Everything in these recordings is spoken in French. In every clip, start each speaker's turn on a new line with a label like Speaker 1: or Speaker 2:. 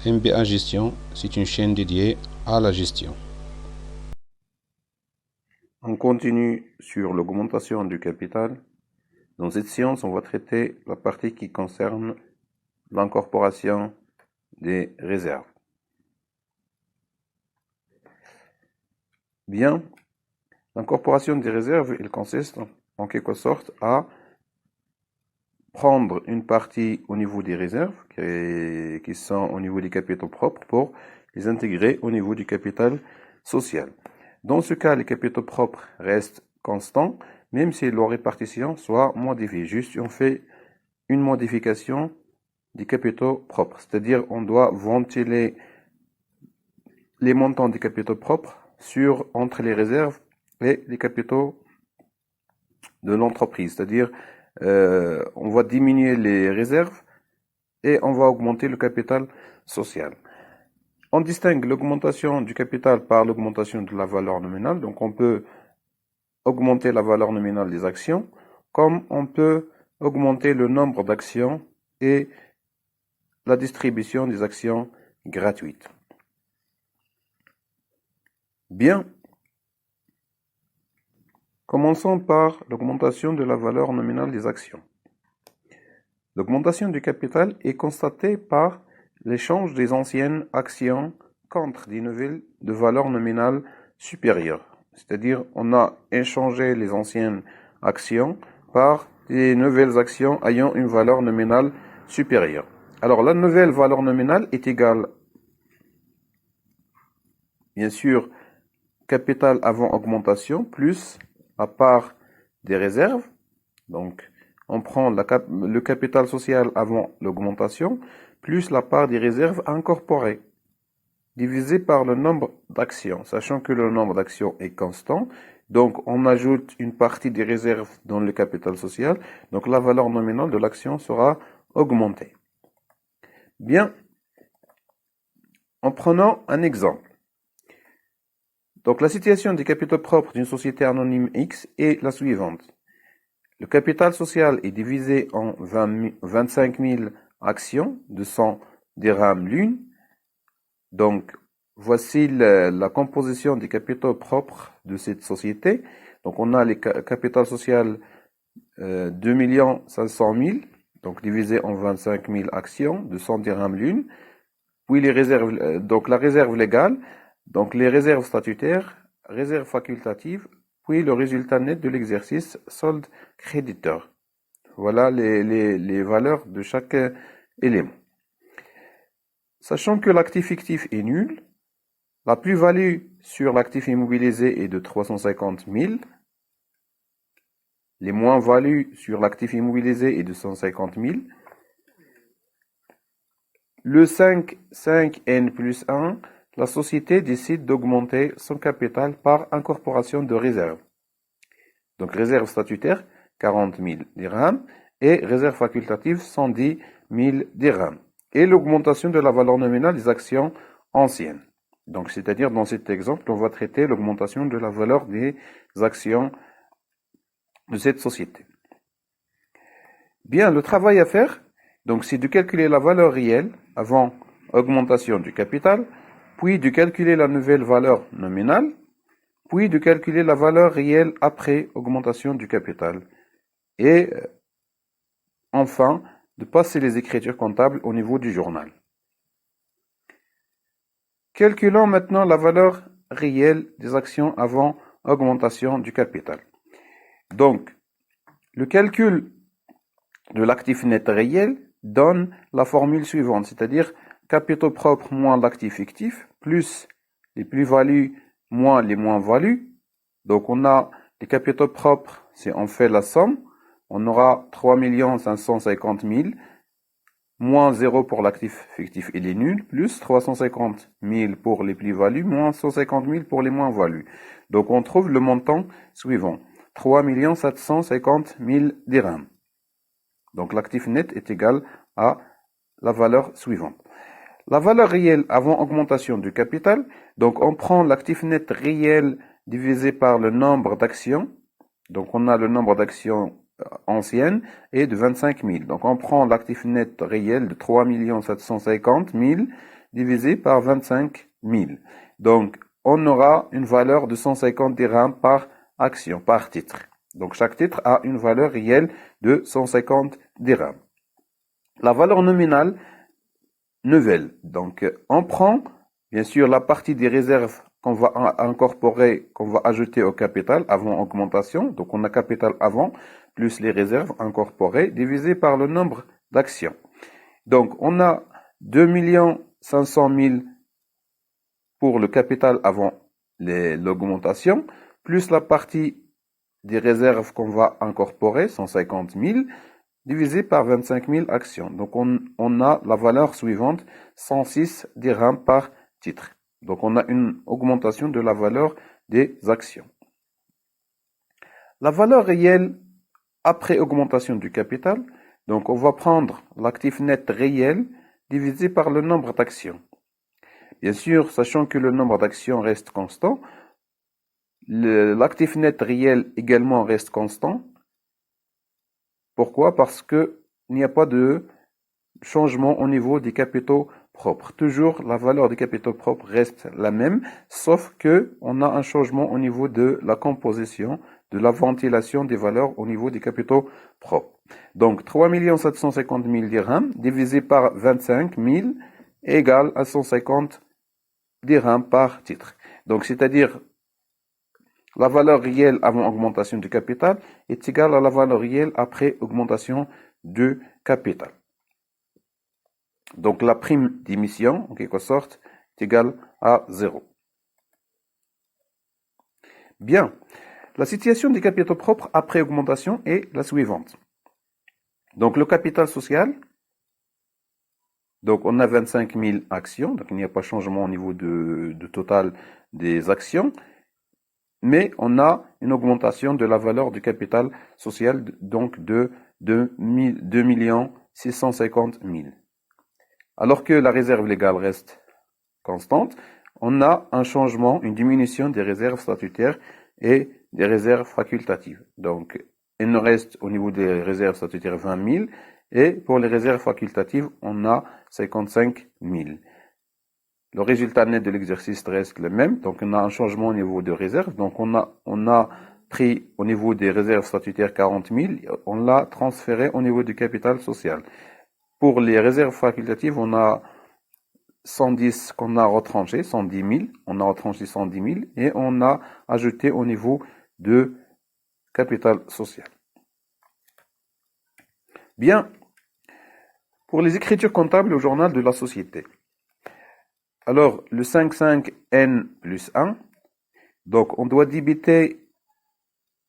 Speaker 1: MBA Gestion, c'est une chaîne dédiée à la gestion.
Speaker 2: On continue sur l'augmentation du capital. Dans cette séance, on va traiter la partie qui concerne l'incorporation des réserves. Bien, l'incorporation des réserves, il consiste en quelque sorte à prendre une partie au niveau des réserves qui sont au niveau des capitaux propres pour les intégrer au niveau du capital social. Dans ce cas, les capitaux propres restent constants, même si leur répartition soit modifiée. Juste, on fait une modification des capitaux propres, c'est-à-dire on doit ventiler les montants des capitaux propres entre les réserves et les capitaux de l'entreprise, c'est-à-dire on va diminuer les réserves et on va augmenter le capital social. On distingue l'augmentation du capital par l'augmentation de la valeur nominale. Donc on peut augmenter la valeur nominale des actions, comme on peut augmenter le nombre d'actions et la distribution des actions gratuites. Bien. Commençons par l'augmentation de la valeur nominale des actions. L'augmentation du capital est constatée par l'échange des anciennes actions contre des nouvelles de valeur nominale supérieure. C'est-à-dire, on a échangé les anciennes actions par des nouvelles actions ayant une valeur nominale supérieure. Alors, la nouvelle valeur nominale est égale, bien sûr, capital avant augmentation plus la part des réserves. Donc, on prend le capital social avant l'augmentation, plus la part des réserves incorporées, divisé par le nombre d'actions, sachant que le nombre d'actions est constant. Donc, on ajoute une partie des réserves dans le capital social. Donc, la valeur nominale de l'action sera augmentée. Bien, en prenant un exemple. Donc, la situation des capitaux propres d'une société anonyme X est la suivante. Le capital social est divisé en 25 000 actions de 100 dirhams l'une. Donc, voici la composition des capitaux propres de cette société. Donc, on a le capital social 2 500 000, donc divisé en 25 000 actions de 100 dirhams l'une. Puis les réserves, donc la réserve légale, donc les réserves statutaires, réserves facultatives, puis le résultat net de l'exercice, solde créditeur. Voilà les valeurs de chaque élément. Sachant que l'actif fictif est nul, la plus-value sur l'actif immobilisé est de 350 000, les moins-values sur l'actif immobilisé est de 150 000, le 5N plus 1, la société décide d'augmenter son capital par incorporation de réserves. Donc, réserve statutaire, 40 000 dirhams, et réserve facultative, 110 000 dirhams. Et l'augmentation de la valeur nominale des actions anciennes. Donc, c'est-à-dire, dans cet exemple, on va traiter l'augmentation de la valeur des actions de cette société. Bien, le travail à faire, donc, c'est de calculer la valeur réelle avant augmentation du capital, puis de calculer la nouvelle valeur nominale, puis de calculer la valeur réelle après augmentation du capital. Et enfin, de passer les écritures comptables au niveau du journal. Calculons maintenant la valeur réelle des actions avant augmentation du capital. Donc, le calcul de l'actif net réel donne la formule suivante, c'est-à-dire capitaux propres moins l'actif fictif, plus les plus-values moins les moins-values. Donc, on a les capitaux propres, si on fait la somme, on aura 3 550 000, moins 0 pour l'actif fictif, il est nul, plus 350 000 pour les plus-values, moins 150 000 pour les moins-values. Donc, on trouve le montant suivant, 3 750 000 dirhams. Donc, l'actif net est égal à la valeur suivante. La valeur réelle avant augmentation du capital, donc on prend l'actif net réel divisé par le nombre d'actions. Donc, on a le nombre d'actions anciennes et de 25 000. Donc, on prend l'actif net réel de 3 750 000 divisé par 25 000. Donc, on aura une valeur de 150 dirhams par action, par titre. Donc, chaque titre a une valeur réelle de 150 dirhams. La valeur nominale nouvelle. Donc, on prend, bien sûr, la partie des réserves qu'on va incorporer, qu'on va ajouter au capital avant augmentation. Donc, on a capital avant, plus les réserves incorporées, divisé par le nombre d'actions. Donc, on a 2 500 000 pour le capital avant l'augmentation, plus la partie des réserves qu'on va incorporer, 150 000, divisé par 25 000 actions. Donc, on a la valeur suivante, 106 dirhams par titre. Donc, on a une augmentation de la valeur des actions. La valeur réelle après augmentation du capital, donc on va prendre l'actif net réel divisé par le nombre d'actions. Bien sûr, sachant que le nombre d'actions reste constant, l'actif net réel également reste constant. Pourquoi? Parce que il n'y a pas de changement au niveau des capitaux propres. Toujours, la valeur des capitaux propres reste la même, sauf que on a un changement au niveau de la composition, de la ventilation des valeurs au niveau des capitaux propres. Donc, 3 750 000 dirhams divisé par 25 000 égale à 150 dirhams par titre. Donc, c'est-à-dire, la valeur réelle avant augmentation du capital est égale à la valeur réelle après augmentation du capital. Donc, la prime d'émission, en quelque sorte, est égale à 0. Bien. La situation des capitaux propres après augmentation est la suivante. Donc, le capital social, donc on a 25 000 actions, donc il n'y a pas de changement au niveau de total des actions, mais on a une augmentation de la valeur du capital social, donc de 2 650 000. Alors que la réserve légale reste constante, on a un changement, une diminution des réserves statutaires et des réserves facultatives. Donc, il nous reste au niveau des réserves statutaires 20 000 et pour les réserves facultatives, on a 55 000. Le résultat net de l'exercice reste le même, donc on a un changement au niveau de réserve. Donc, on a pris au niveau des réserves statutaires 40 000, on l'a transféré au niveau du capital social. Pour les réserves facultatives, on a 110 qu'on a retranché, 110 000, on a retranché 110 000 et on a ajouté au niveau de capital social. Bien, pour les écritures comptables au journal de la société. Alors, le 55N plus 1, donc on doit débiter,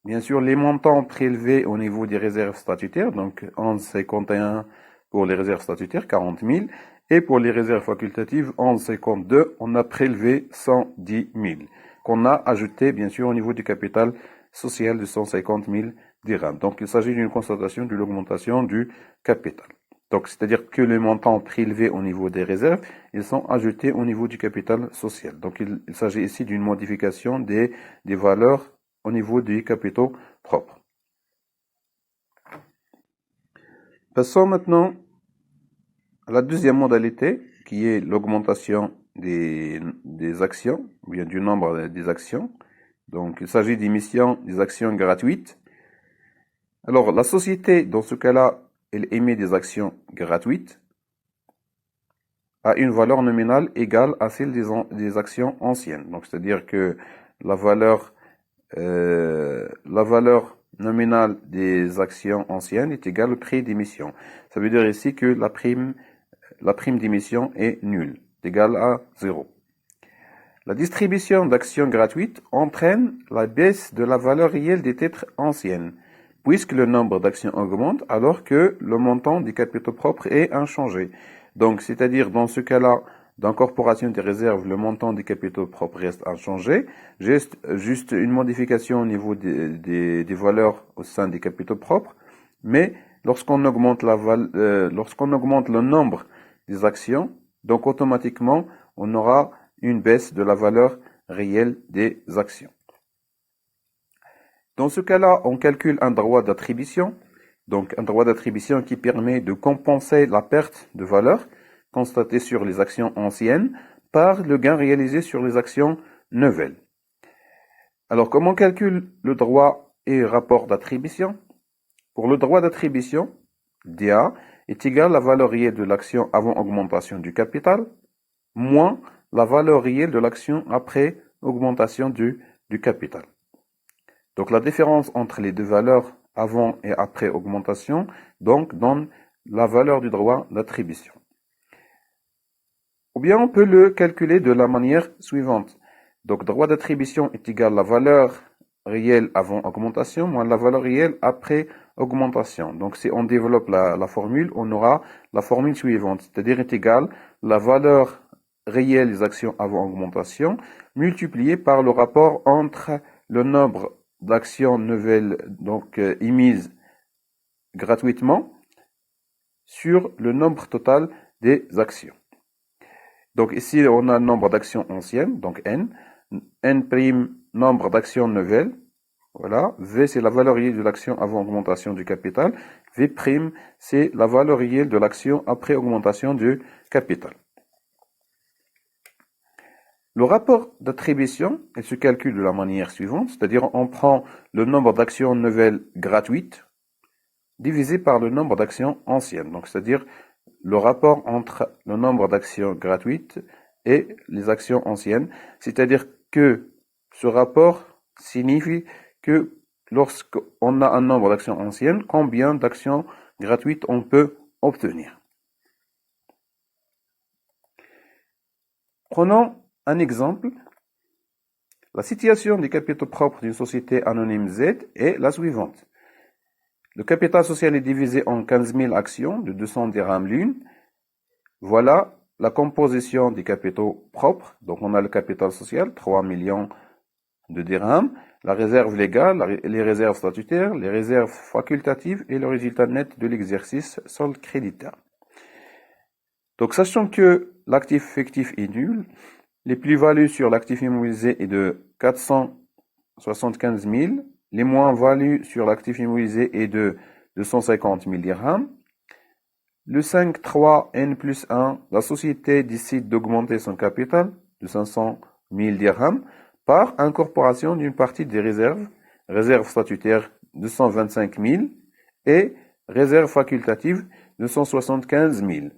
Speaker 2: bien sûr, les montants prélevés au niveau des réserves statutaires, donc 11,51 pour les réserves statutaires, 40 000, et pour les réserves facultatives, 11,52, on a prélevé 110 000, qu'on a ajouté, bien sûr, au niveau du capital social de 150 000 dirhams. Donc, il s'agit d'une constatation de l'augmentation du capital. Donc, c'est-à-dire que les montants prélevés au niveau des réserves, ils sont ajoutés au niveau du capital social. Donc, il s'agit ici d'une modification des valeurs au niveau des capitaux propres. Passons maintenant à la deuxième modalité, qui est l'augmentation des actions, ou bien du nombre des actions. Donc, il s'agit d'émission des actions gratuites. Alors, la société, dans ce cas-là, elle émet des actions gratuites à une valeur nominale égale à celle des actions anciennes. Donc, c'est-à-dire que la valeur nominale des actions anciennes est égale au prix d'émission. Ça veut dire ici que la prime d'émission est nulle, égale à 0. La distribution d'actions gratuites entraîne la baisse de la valeur réelle des titres anciennes, puisque le nombre d'actions augmente alors que le montant des capitaux propres est inchangé. Donc, c'est-à-dire dans ce cas-là, d'incorporation des réserves, le montant des capitaux propres reste inchangé. Juste une modification au niveau des valeurs au sein des capitaux propres. Mais lorsqu'on augmente le nombre des actions, donc automatiquement, on aura une baisse de la valeur réelle des actions. Dans ce cas-là, on calcule un droit d'attribution. Donc, un droit d'attribution qui permet de compenser la perte de valeur. constaté sur les actions anciennes par le gain réalisé sur les actions nouvelles. Alors, comment on calcule le droit et rapport d'attribution? Pour le droit d'attribution, DA est égal à la valeur réelle de l'action avant augmentation du capital, moins la valeur réelle de l'action après augmentation du capital. Donc, la différence entre les deux valeurs avant et après augmentation, donc, donne la valeur du droit d'attribution. Ou bien on peut le calculer de la manière suivante. Donc, droit d'attribution est égal à la valeur réelle avant augmentation moins la valeur réelle après augmentation. Donc, si on développe la formule, on aura la formule suivante, c'est-à-dire est égal à la valeur réelle des actions avant augmentation multipliée par le rapport entre le nombre d'actions nouvelles donc émises gratuitement sur le nombre total des actions. Donc ici, on a le nombre d'actions anciennes, donc N. N' nombre d'actions nouvelles. Voilà. V, c'est la valeur réelle de l'action avant augmentation du capital. V', c'est la valeur réelle de l'action après augmentation du capital. Le rapport d'attribution, il se calcule de la manière suivante, c'est-à-dire on prend le nombre d'actions nouvelles gratuites divisé par le nombre d'actions anciennes. Donc, c'est-à-dire le rapport entre le nombre d'actions gratuites et les actions anciennes. C'est-à-dire que ce rapport signifie que lorsqu'on a un nombre d'actions anciennes, combien d'actions gratuites on peut obtenir. Prenons un exemple. La situation des capitaux propres d'une société anonyme Z est la suivante. Le capital social est divisé en 15 000 actions de 200 dirhams l'une. Voilà la composition des capitaux propres. Donc, on a le capital social, 3 millions de dirhams, la réserve légale, les réserves statutaires, les réserves facultatives et le résultat net de l'exercice solde créditaire. Donc, sachant que l'actif fictif est nul, les plus-values sur l'actif immobilisé est de 475 000, les moins-values sur l'actif immobilisé est de 250 000 dirhams. Le 5.3 N plus 1, la société décide d'augmenter son capital de 500 000 dirhams par incorporation d'une partie des réserves statutaires de 225 000 et réserves facultatives de 175 000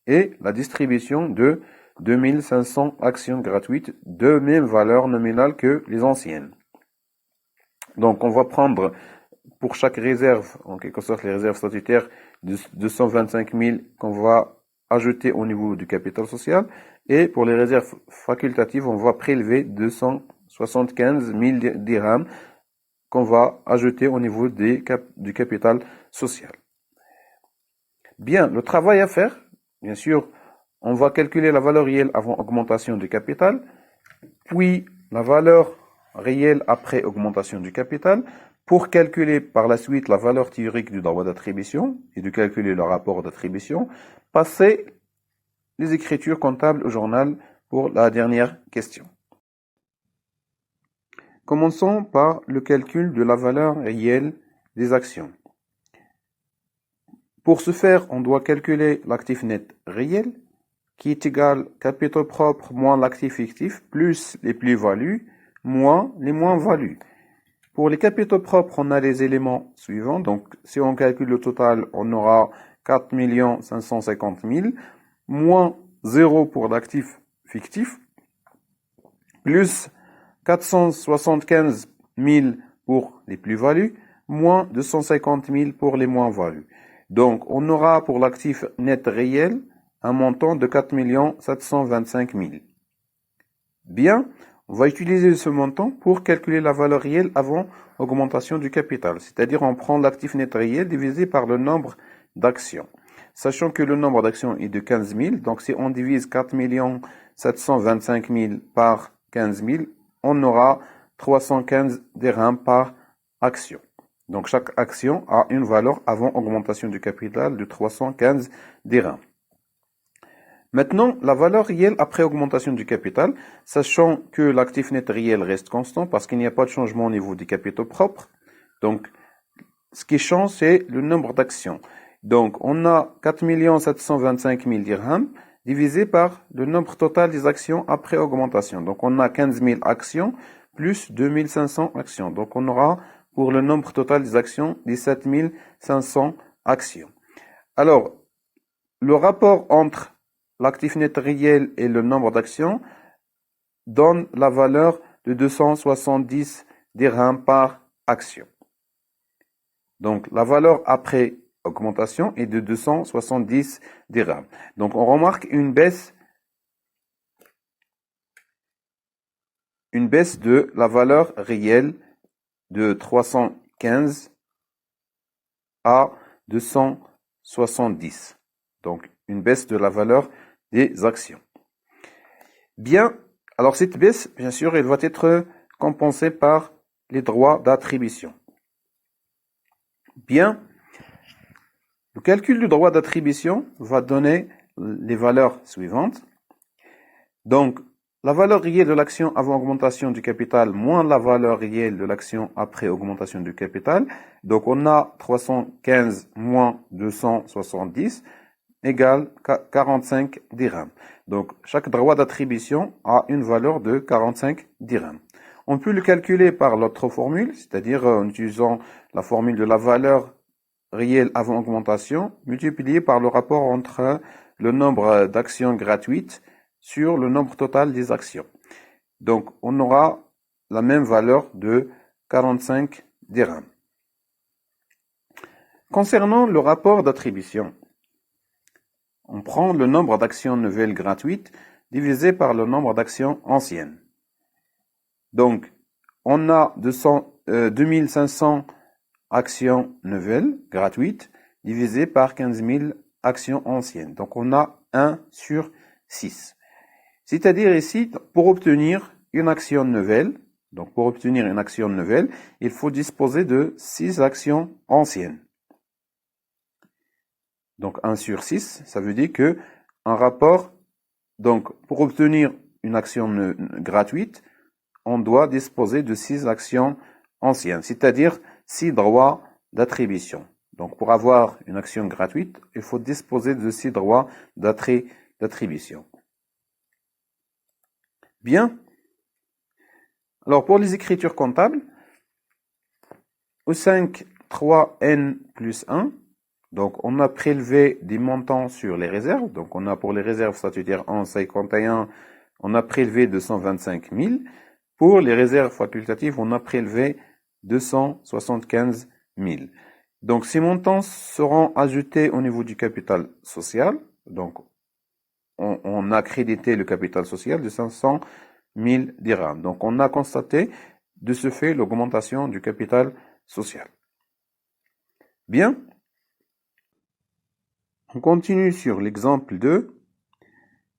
Speaker 2: et la distribution de 2500 actions gratuites de même valeur nominale que les anciennes. Donc, on va prendre pour chaque réserve, en quelque sorte les réserves statutaires de 225 000 qu'on va ajouter au niveau du capital social et pour les réserves facultatives, on va prélever 275 000 dirhams qu'on va ajouter au niveau du capital social. Bien, le travail à faire, bien sûr, on va calculer la valeur réelle avant augmentation du capital, puis la valeur réelle après augmentation du capital, pour calculer par la suite la valeur théorique du droit d'attribution et de calculer le rapport d'attribution, passer les écritures comptables au journal pour la dernière question. Commençons par le calcul de la valeur réelle des actions. Pour ce faire, on doit calculer l'actif net réel, qui est égal capital propre moins l'actif fictif, plus les plus-values, moins les moins-values. Pour les capitaux propres, on a les éléments suivants. Donc, si on calcule le total, on aura 4 550 000, moins 0 pour l'actif fictif, plus 475 000 pour les plus-values, moins 250 000 pour les moins-values. Donc, on aura pour l'actif net réel un montant de 4 725 000. Bien, on va utiliser ce montant pour calculer la valeur réelle avant augmentation du capital. C'est-à-dire, on prend l'actif net réel divisé par le nombre d'actions. Sachant que le nombre d'actions est de 15 000, donc si on divise 4 725 000 par 15 000, on aura 315 dirhams par action. Donc, chaque action a une valeur avant augmentation du capital de 315 dirhams. Maintenant, la valeur réelle après augmentation du capital, sachant que l'actif net réel reste constant parce qu'il n'y a pas de changement au niveau des capitaux propres. Donc, ce qui change, c'est le nombre d'actions. Donc, on a 4 725 000 dirhams divisé par le nombre total des actions après augmentation. Donc, on a 15 000 actions plus 2500 actions. Donc, on aura pour le nombre total des actions 17 500 actions. Alors, le rapport entre l'actif net réel et le nombre d'actions donne la valeur de 270 dirhams par action. Donc, la valeur après augmentation est de 270 dirhams. Donc, on remarque une baisse de la valeur réelle de 315 à 270. Donc, une baisse de la valeur des actions. Bien, alors cette baisse, bien sûr, elle va être compensée par les droits d'attribution. Bien, le calcul du droit d'attribution va donner les valeurs suivantes. Donc, la valeur réelle de l'action avant augmentation du capital moins la valeur réelle de l'action après augmentation du capital. Donc, on a 315 moins 270 égale 45 dirhams. Donc, chaque droit d'attribution a une valeur de 45 dirhams. On peut le calculer par l'autre formule, c'est-à-dire en utilisant la formule de la valeur réelle avant augmentation multipliée par le rapport entre le nombre d'actions gratuites sur le nombre total des actions. Donc, on aura la même valeur de 45 dirhams. Concernant le rapport d'attribution, on prend le nombre d'actions nouvelles gratuites divisé par le nombre d'actions anciennes. Donc, on a 2500 actions nouvelles gratuites divisé par 15 000 actions anciennes. Donc, on a 1 sur 6. C'est-à-dire ici, pour obtenir une action nouvelle, il faut disposer de 6 actions anciennes. Donc 1 sur 6, ça veut dire que un rapport, donc pour obtenir une action gratuite, on doit disposer de 6 actions anciennes, c'est-à-dire 6 droits d'attribution. Donc pour avoir une action gratuite, il faut disposer de 6 droits d'attribution. Bien. Alors pour les écritures comptables, E5 3N plus 1, donc on a prélevé des montants sur les réserves. Donc on a pour les réserves statutaires 1151, on a prélevé 225 000. Pour les réserves facultatives, on a prélevé 275 000. Donc ces montants seront ajoutés au niveau du capital social. Donc on a crédité le capital social de 500 000 dirhams. Donc on a constaté de ce fait l'augmentation du capital social. Bien. On continue sur l'exemple 2.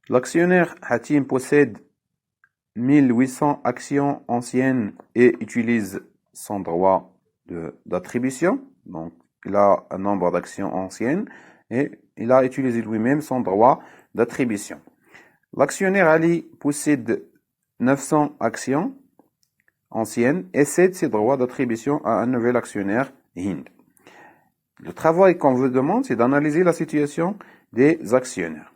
Speaker 2: L'actionnaire Hatim possède 1800 actions anciennes et utilise son droit d'attribution. Donc, il a un nombre d'actions anciennes et il a utilisé lui-même son droit d'attribution. L'actionnaire Ali possède 900 actions anciennes et cède ses droits d'attribution à un nouvel actionnaire, Hind. Le travail qu'on vous demande, c'est d'analyser la situation des actionnaires.